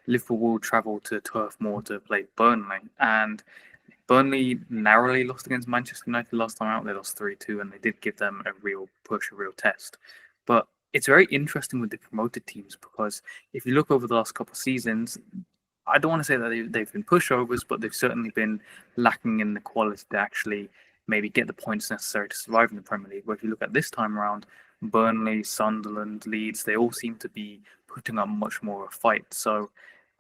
Liverpool will travel to Turf Moor to play Burnley, and Burnley narrowly lost against Manchester United last time out. They lost 3-2, and they did give them a real push, a real test. But it's very interesting with the promoted teams, because if you look over the last couple of seasons, I don't want to say that they've been pushovers, but they've certainly been lacking in the quality to actually maybe get the points necessary to survive in the Premier League. But if you look at this time around, Burnley, Sunderland, Leeds, they all seem to be putting up much more of a fight. So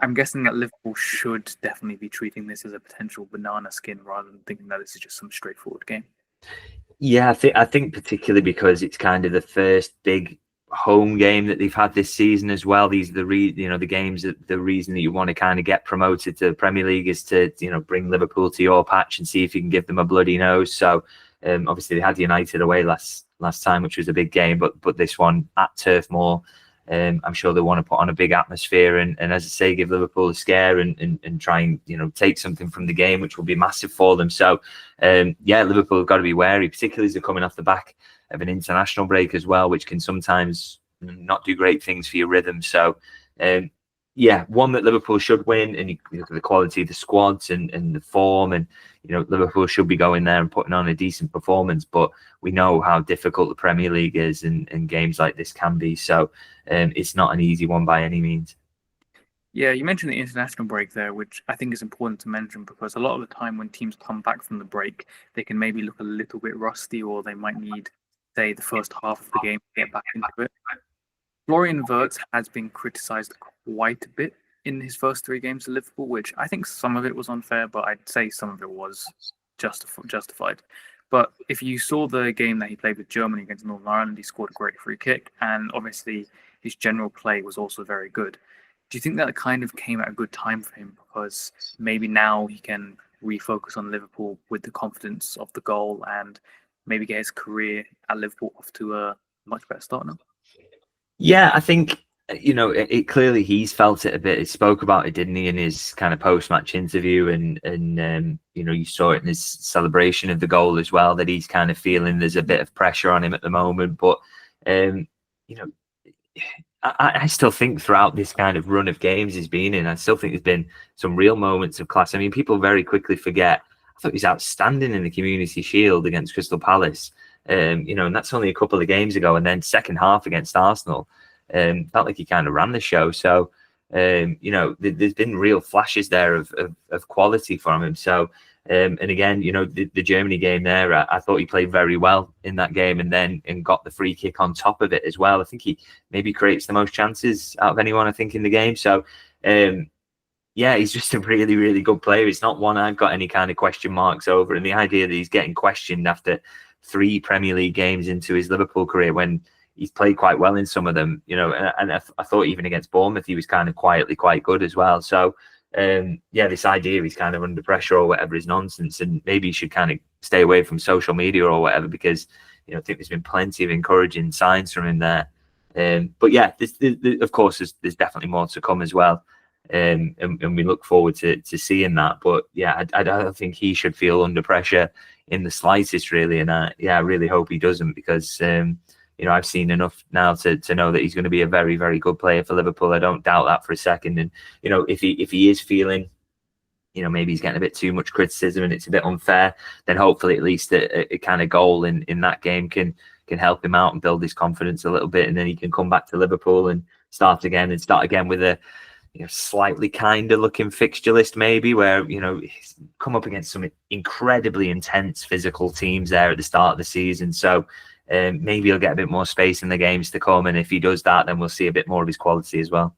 I'm guessing that Liverpool should definitely be treating this as a potential banana skin rather than thinking that this is just some straightforward game. Yeah, I think particularly because it's kind of the first big home game that they've had this season as well. These are the games that the reason that you want to kind of get promoted to the Premier League is to bring Liverpool to your patch and see if you can give them a bloody nose. So obviously they had United away last time, which was a big game, but this one at Turf Moor, I'm sure they want to put on a big atmosphere and as I say, give Liverpool a scare and try and take something from the game, which will be massive for them. So Liverpool have got to be wary, particularly as they're coming off the back of an international break as well, which can sometimes not do great things for your rhythm. So one that Liverpool should win, and you look at the quality of the squads and the form, and Liverpool should be going there and putting on a decent performance. But we know how difficult the Premier League is, and games like this can be. So it's not an easy one by any means. Yeah, you mentioned the international break there, which I think is important to mention, because a lot of the time when teams come back from the break, they can maybe look a little bit rusty, or they might need, say, the first half of the game to get back into it. Florian Wirtz has been criticised quite a bit in his first 3 games at Liverpool, which I think some of it was unfair, but I'd say some of it was justified. But if you saw the game that he played with Germany against Northern Ireland, he scored a great free kick, and obviously his general play was also very good. Do you think that kind of came at a good time for him, because maybe now he can refocus on Liverpool with the confidence of the goal and maybe get his career at Liverpool off to a much better start now? Yeah, I think, it clearly he's felt it a bit. He spoke about it, didn't he, in his kind of post-match interview, and you saw it in his celebration of the goal as well, that he's kind of feeling there's a bit of pressure on him at the moment. But, I still think throughout this kind of run of games he's been in, I still think there's been some real moments of class. I mean, people very quickly forget, I thought he was outstanding in the Community Shield against Crystal Palace. And that's only a couple of games ago. And then second half against Arsenal, felt like he kind of ran the show. So, there's been real flashes there of quality from him. So, and again, the Germany game there, I thought he played very well in that game, and got the free kick on top of it as well. I think he maybe creates the most chances out of anyone, I think, in the game. So, he's just a really, really good player. It's not one I've got any kind of question marks over. And the idea that he's getting questioned after 3 Premier League games into his Liverpool career, when he's played quite well in some of them, and I thought even against Bournemouth, he was kind of quietly quite good as well. So, this idea he's kind of under pressure or whatever is nonsense, and maybe he should kind of stay away from social media or whatever, because, I think there's been plenty of encouraging signs from him there. But yeah, of course, there's definitely more to come as well. And we look forward to seeing that. But yeah, I don't think he should feel under pressure in the slightest, really. And I really hope he doesn't, because I've seen enough now to know that he's going to be a very, very good player for Liverpool. I don't doubt that for a second. And if he is feeling, maybe he's getting a bit too much criticism and it's a bit unfair, then hopefully at least a kind of goal in that game can help him out and build his confidence a little bit, and then he can come back to Liverpool and start again with a slightly kinder looking fixture list, maybe, where he's come up against some incredibly intense physical teams there at the start of the season. So maybe he'll get a bit more space in the games to come, and if he does that, then we'll see a bit more of his quality as well.